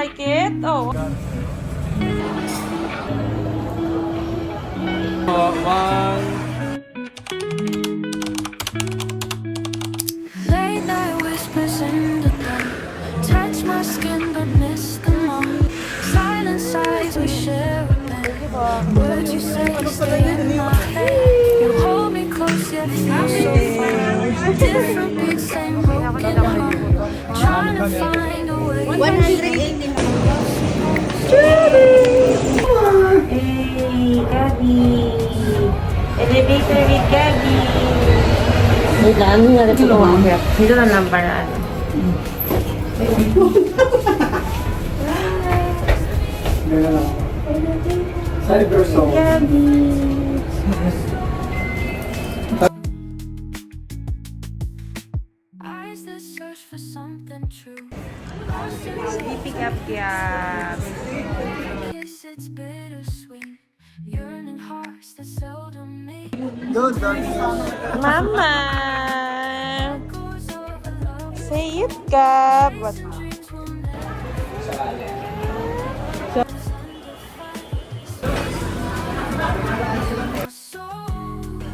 like it? Oh. One. Late night whispers in the dark, touch my skin but miss the mark. Silent sighs we share a bed. Words you say stay in my head. You hold me close yet feel so far. Different beats, same broken heart. Trying to find a way. 118. Hey, Gabi. Elevator with Gabi. Wait lang, ano nga rin po? Dito na lang para ano. Gabi. Eyes that search for something true. Sleepy Gab. Kiss, it's bittersweet. Yearning hearts that seldom meet. Mama. Goes over love. Say it, Gab. What? Streets will never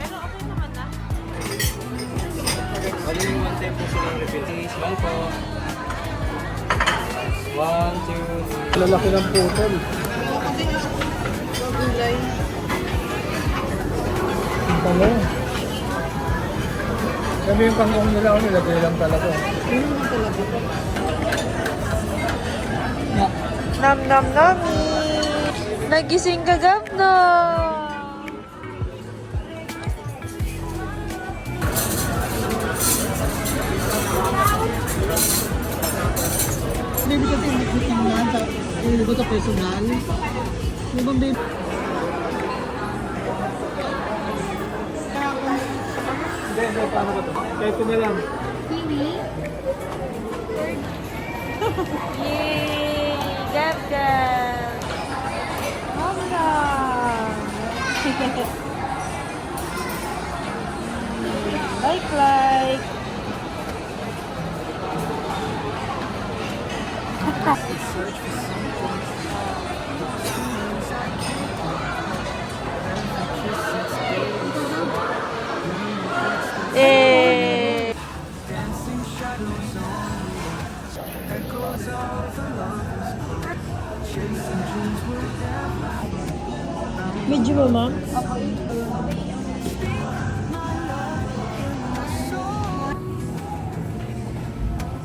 Pero okay naman na. Ano yung one time po silang refill? Smile po. 1, 2, 3. Lalaki ng putol. Ang talo. Sabi yung kangkong nila ako nilagay lang talaga. Nam nam nami. Nagising ka, Gab, no? Baby kasi tingnan sa ko sa personal. Di ba baby? Hindi, paano ba ito? Kahit ko na lang. Yay! Gab, Gab. Mama. Like. Eh. Medyo mo, ma'am?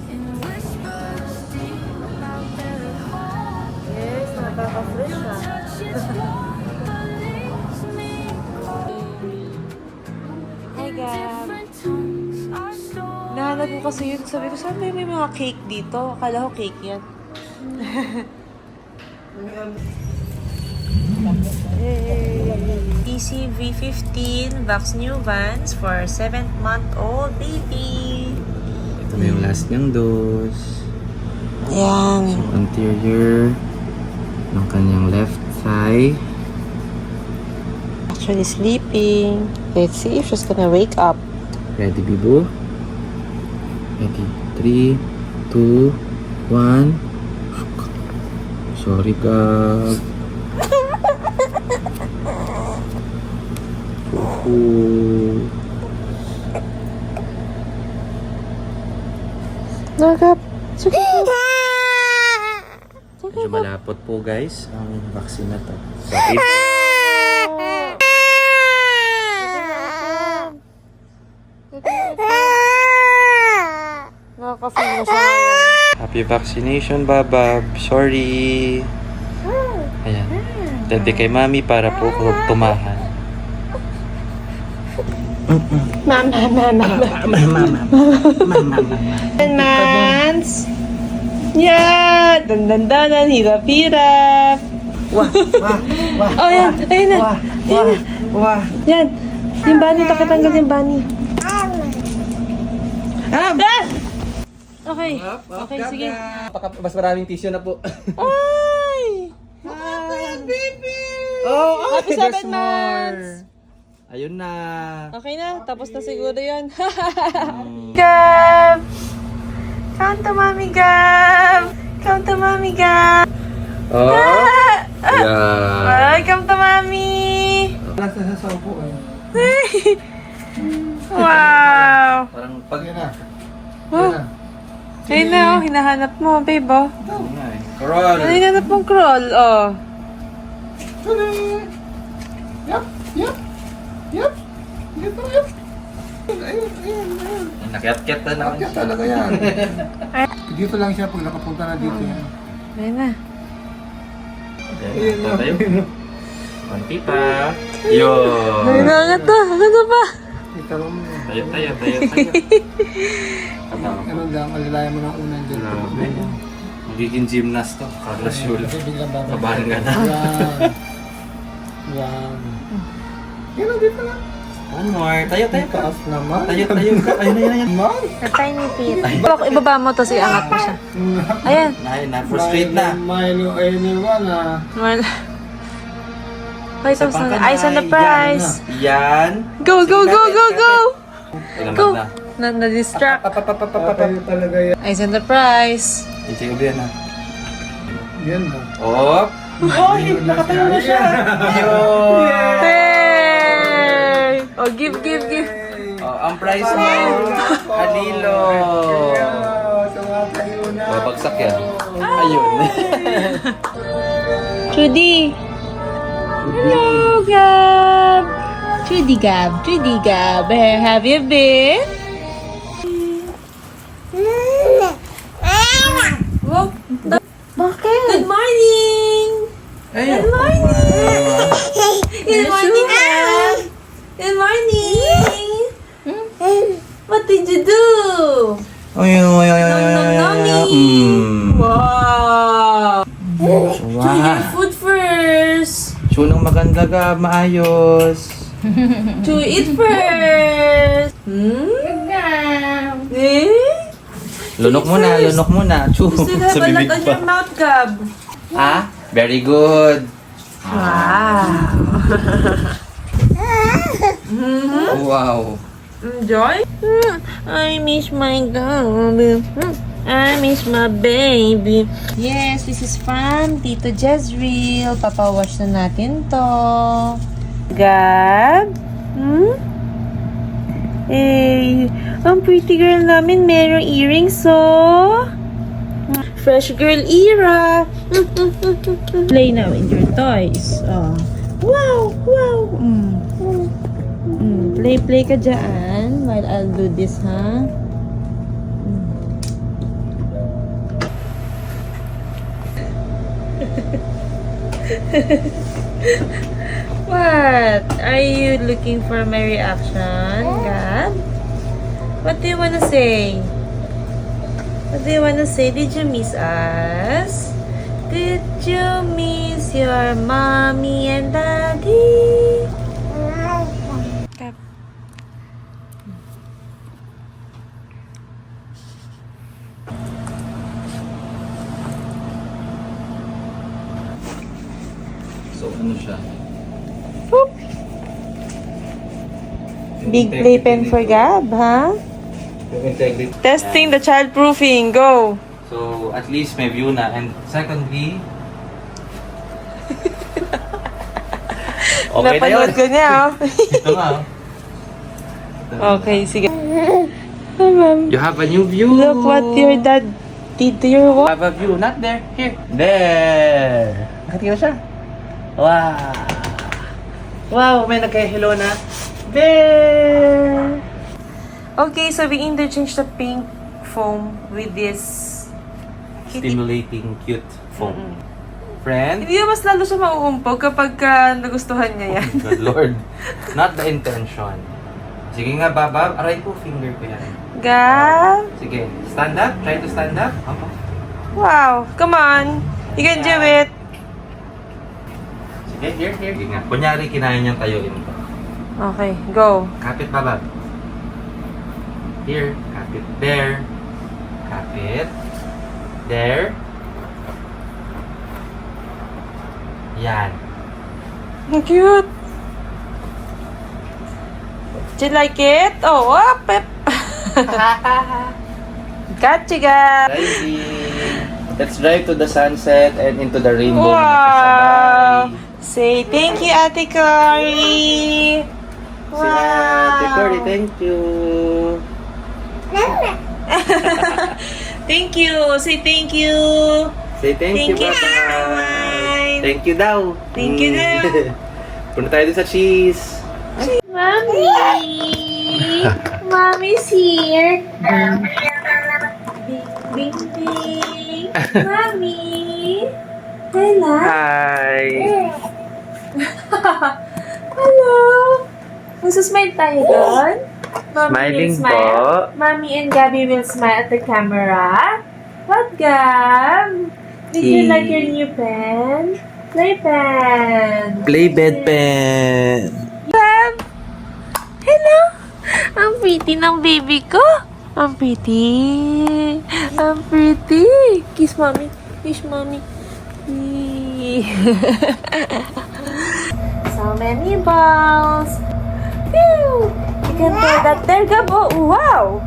in whispers deep about their heart. Yes, nakaka-fresh siya. Touches what leaves me cold. Hi, Gab. Different tongues are stored. Nahanap ko kasi yun. Sabi ko, saan may mga cake dito? Akala ko cake yan. ECV15 Vax New Vans for 7th-month-old baby. Ito na yung last niyang dose. Yan. So, anterior ng kanyang left thigh. Actually sleeping. Let's see if she's gonna wake up. Ready, Bibo? Ready. 3, 2, 1. Sorry, Gab. Nagap. Sige. Medyo malapot po, guys, ang vaccine na to. Sorry po. Nakaka-feel mo siya. Happy vaccination, Babab. Sorry. Ayan. Dati kay Mami para po tumahan. Mama. 10 months. Yeah. Dandan, hirap-hirap. Wah. Oh, yan. Ayun na. Wah. Yan. Yung bunny, takatanggal yung bunny. Ah! Okay. Okay, sige. Mas maraming tissue na po. Ay! Baby! Oh, Happy there's 7 months! Ayun na. Okay na, tapos na siguro yun. Gab! Count to Mommy Gab! Count to Mommy Gab! Oh. Yeah. Welcome to mommy! Lasa sa saupo eh. Wow! Parang pag Yan na. Wow! Ayun na, oh. Hinahanap mo, babe, oh. Coral. Ano hinahanap mong crawl, oh? Yup, yup, yup. Dito, yup. Ayun. Nakiat-kiat na naman Kaya talaga yan. Dito lang siya pag nakapunta na dito yan. Ayun na. Ayun na. Tayo. Konti pa. Yun. Ayun na nga to. Ano ba? Kita mo mo. Tayo. Ganun lang, alilaya mo ng unang dyan. Grabe. Magiging gymnast to. Carlos Yul. Biglang babalik. Kabahan ka na. Yan. Yan, dito lang. One more. Tayo ka. Taas naman. Tayo ka. Ayun. Man. A tiny feet. Ibaba mo to, iangat mo siya. Ayan. Frustrate na. Milo anyone ah. Well, wait, eyes on the prize. Yan. Go! Ilan Go! na? Na-distract. Tayo talaga yan. Eyes on the prize. I-check ko yan ha. Yan na. Oh! Oh! Nakatayo na siya! Yun! Hey! Oh, give. Oh, ang prize mo, Halilo! Tumatayo na. Babagsak yan. Ayun. Trudy. Hello, Gab. Trudy Gab. Where have you been? Wow. Bakit? Good morning! Good morning! Good morning, Gab! Good morning! What did you do? Wow! Chew your food first! Chunang maganda ka, maayos. To eat first! Eh? Lunok muna. Chew. You still have Sa a lot bibig on your pa. mouth, Gab. Ah? Very good. Wow! Wow. Enjoy? I miss my Gab. I miss my baby. Yes, this is from Tito Jezreel. Papawash na natin to. Gab? Eh, ang pretty girl namin merong earrings, so fresh girl era. Play now with your toys. Oh. Wow! Play ka dyan while I'll do this, ha? What? Are you looking for my reaction, Gab? What do you wanna say? Did you miss us? Did you miss your mommy and daddy? Gab. So, ano siya? Whoop. Big playpen for Gab, ha? Yung integrity. Testing the childproofing. Go! So, at least may view na. And secondly, okay na yun. Napanood ko niya, oh. Ito nga. Okay, sige. Hi, ma'am. You have a new view. Look what your dad did to your wall. Have a view. Not there. Here. There. Nakatingin siya. Wow. Wow, may nagka-hello na. There. Okay, so we interchanged the pink foam with this kitty. Stimulating cute foam. Friend? Hindi mas lalo siya mauumpog kapag nagustuhan niya yan. Good Lord. Not the intention. Sige nga, Baba. Aray ko, finger ko yan. Gab? Sige. Stand up. Try to stand up. Okay. Wow, come on. You can do it. Sige, here. Sige nga. Kunyari, kinaya niyang tayuin ko. Okay, go. Kapit, Baba. Here. Kapit. There. Kapit. There. Yan. Ang cute. Do you like it? Oh, up, Pep. Gotcha, Gab. Rising. Let's drive to the sunset and into the rainbow. Wow! Say thank you, Ate Cory! Si Ate Cory, thank you. Thank you! Say thank you! Say thank you, Thank you, Papa. everyone. Thank you daw. Thank you daw. Punta tayo dun sa cheese. Mommy! Mommy's here! Ding, ding, ding! Mommy! Hello! Hi! Hello! Magsusmile tayo doon? Mommy Smiling will smile. po. Mommy and Gabby will smile at the camera. What, Gab? Did you like your new pen? Play pen. Play bedpan. Gab! Hello! Ang pretty ng baby ko. Ang pretty. Ang pretty. Kiss mommy. Kiss mommy. So many balls. Phew! You can throw that there, Gab. Oh, wow!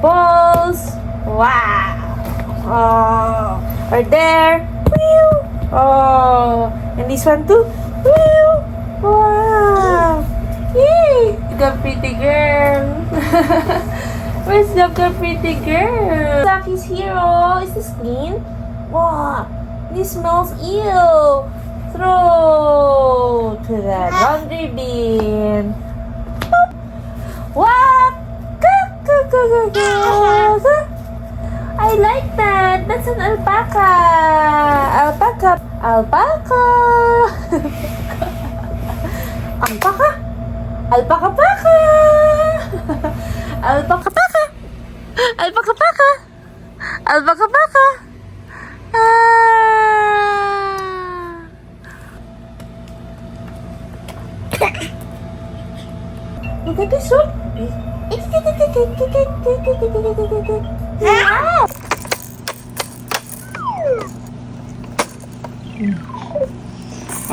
Balls. Wow! Oh, or there. Phew! Oh, and this one too. Phew! Wow! Yay! The pretty girl. Where's the pretty girl? Lucky's hero. Is this clean? Wow! This smells ill. Throw to the laundry bin. Boop. What? I like that. That's an alpaca. Alpaca. Alpaca. Alpaca. Alpaca paca. Alpaca paca. Alpaca paca. Alpaca paca. Look at this one. Wow.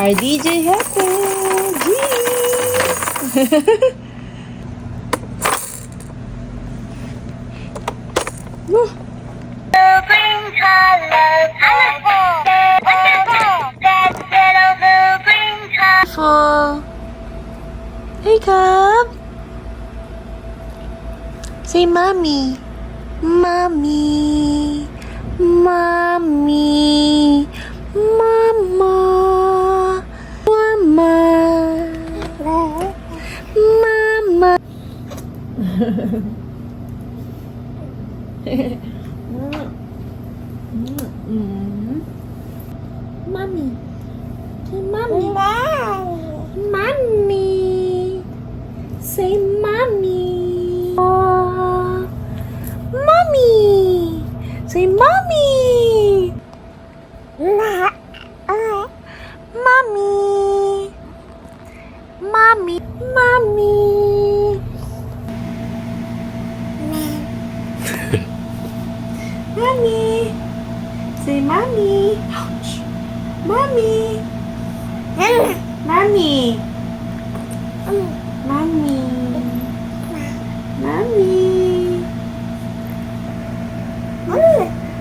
Our DJ happy. Beautiful. Hey, Cub. Say mommy. Mommy. Mommy. Mama. Mama. Mama. Mommy. Say mommy. Mommy. Say mommy. Mommy. Say mommy. Mommy. Mommy. Mommy. Mommy. Say mommy. Ouch. Mommy. Mommy. Mommy. Mommy.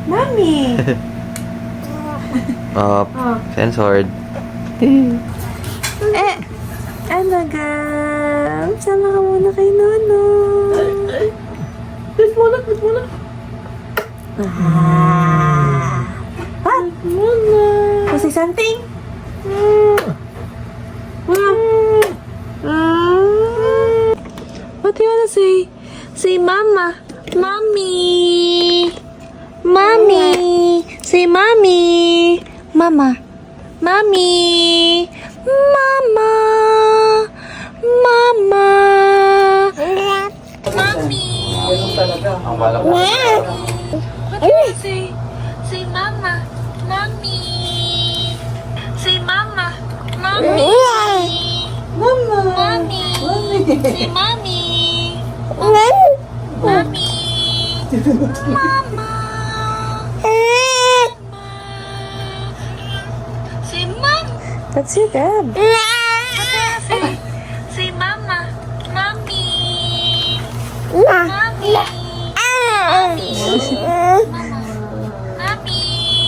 Mommy. Up. Oh. Censored. Ano, Gab? Sama ka muna kay Nono. Wait muna, wait muna. What? Muna. Want to say something? What do you want to say? Say mama. Mommy. Mommy. Say mommy. Mama. Mommy. Mama. Mama. Mommy. Ang wala ko. What do you say? Say mama. Mommy. Say mama. Mommy. Mama. Mommy. Say mommy. Mommy. Mama. Say mom. That's it, Dad. Say mama. Mommy. Mommy. Mommy. Mommy.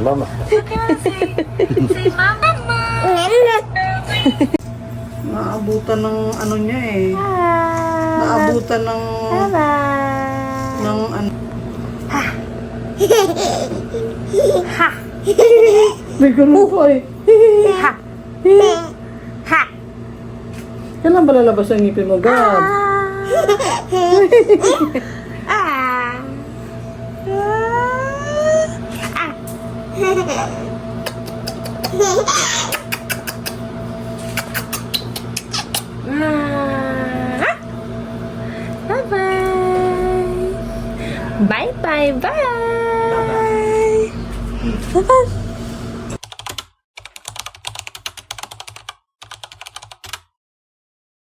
Mama. Naabutan ng ano niya eh. Naabutan ng ano. May ganun po eh. Kailan ba lalabas ang ngipin mo, God? Bye bye. Bye bye. Bye bye.